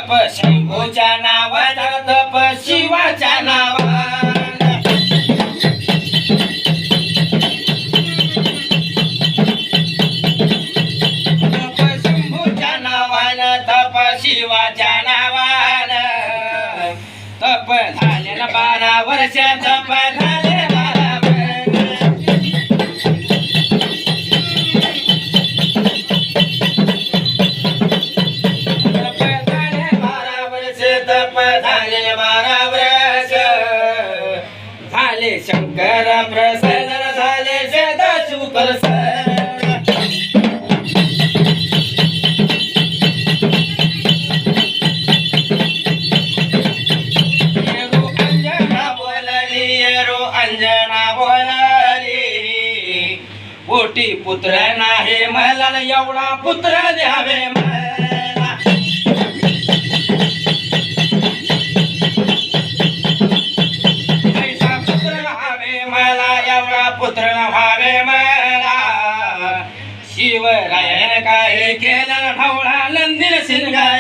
तप शंभूच्या नावानं तप शिवाच्या नावानं तप शंभूच्या नावानं तप शिवाच्या नावानं तप झाले ना 12 वर्ष तप झाले 12 वर्ष तप झाले 12 वर्ष झाले शंकर प्रसन्न झाले सदाशिव प्रसन्न अंजना बोलली पोटी पुत्र नाही मला एवढा पुत्र द्यावे मला ऐसा पुत्र व्हावे मला एवढा पुत्र व्हावे मला शिवरायाने काय केलं ढवळा नंदीन शिंगाय